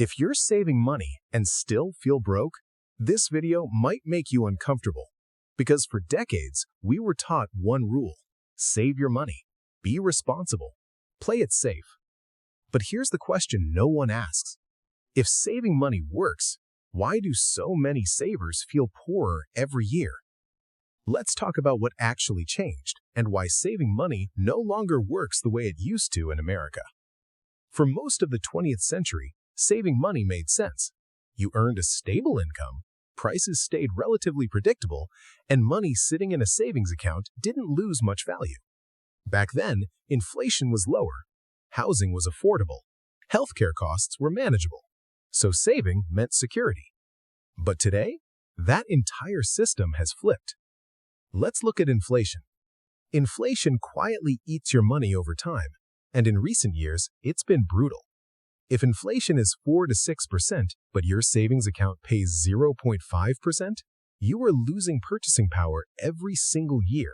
If you're saving money and still feel broke, this video might make you uncomfortable. Because for decades, we were taught one rule: save your money, be responsible, play it safe. But here's the question no one asks. If saving money works, why do so many savers feel poorer every year? Let's talk about what actually changed and why saving money no longer works the way it used to in America. For most of the 20th century, saving money made sense. You earned a stable income, prices stayed relatively predictable, and money sitting in a savings account didn't lose much value. Back then, inflation was lower, housing was affordable, healthcare costs were manageable, so saving meant security. But today, that entire system has flipped. Let's look at inflation. Inflation quietly eats your money over time, and in recent years, it's been brutal. If inflation is 4 to 6%, but your savings account pays 0.5%, you are losing purchasing power every single year.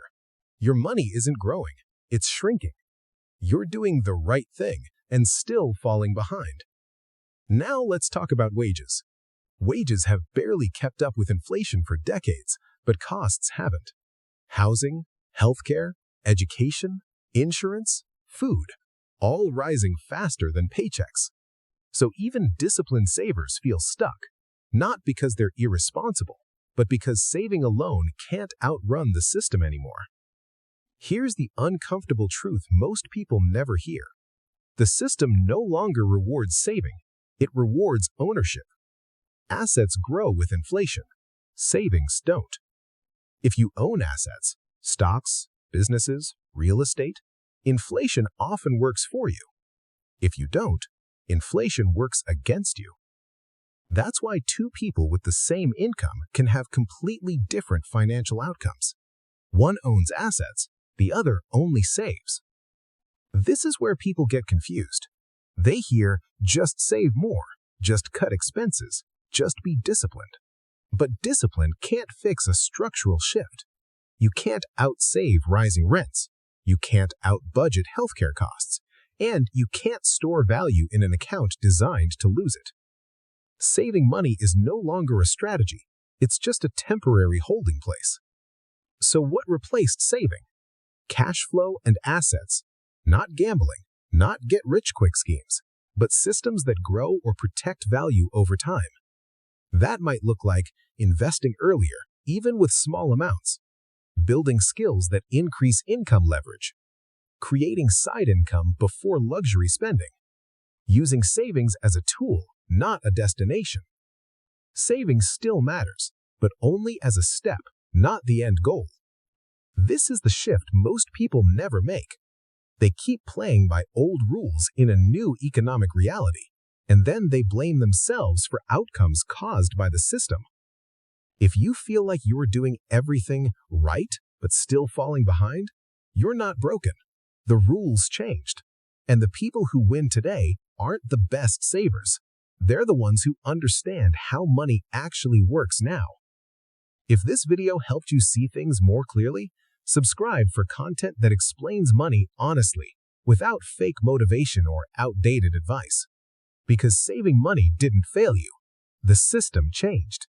Your money isn't growing, it's shrinking. You're doing the right thing and still falling behind. Now let's talk about wages. Wages have barely kept up with inflation for decades, but costs haven't. Housing, healthcare, education, insurance, food, all rising faster than paychecks. So even disciplined savers feel stuck, not because they're irresponsible, but because saving alone can't outrun the system anymore. Here's the uncomfortable truth most people never hear. The system no longer rewards saving, it rewards ownership. Assets grow with inflation, savings don't. If you own assets, stocks, businesses, real estate, inflation often works for you. If you don't, inflation works against you. That's why two people with the same income can have completely different financial outcomes. One owns assets, the other only saves. This is where people get confused. They hear, just save more, just cut expenses, just be disciplined. But discipline can't fix a structural shift. You can't outsave rising rents. You can't out-budget healthcare costs. And you can't store value in an account designed to lose it. Saving money is no longer a strategy. It's just a temporary holding place. So what replaced saving? Cash flow and assets. Not gambling, not get-rich-quick schemes, but systems that grow or protect value over time. That might look like investing earlier, even with small amounts, building skills that increase income leverage, creating side income before luxury spending, using savings as a tool, not a destination. Saving still matters, but only as a step, not the end goal. This is the shift most people never make. They keep playing by old rules in a new economic reality, and then they blame themselves for outcomes caused by the system. If you feel like you're doing everything right but still falling behind, you're not broken. The rules changed, and the people who win today aren't the best savers. They're the ones who understand how money actually works now. If this video helped you see things more clearly, subscribe for content that explains money honestly, without fake motivation or outdated advice. Because saving money didn't fail you. The system changed.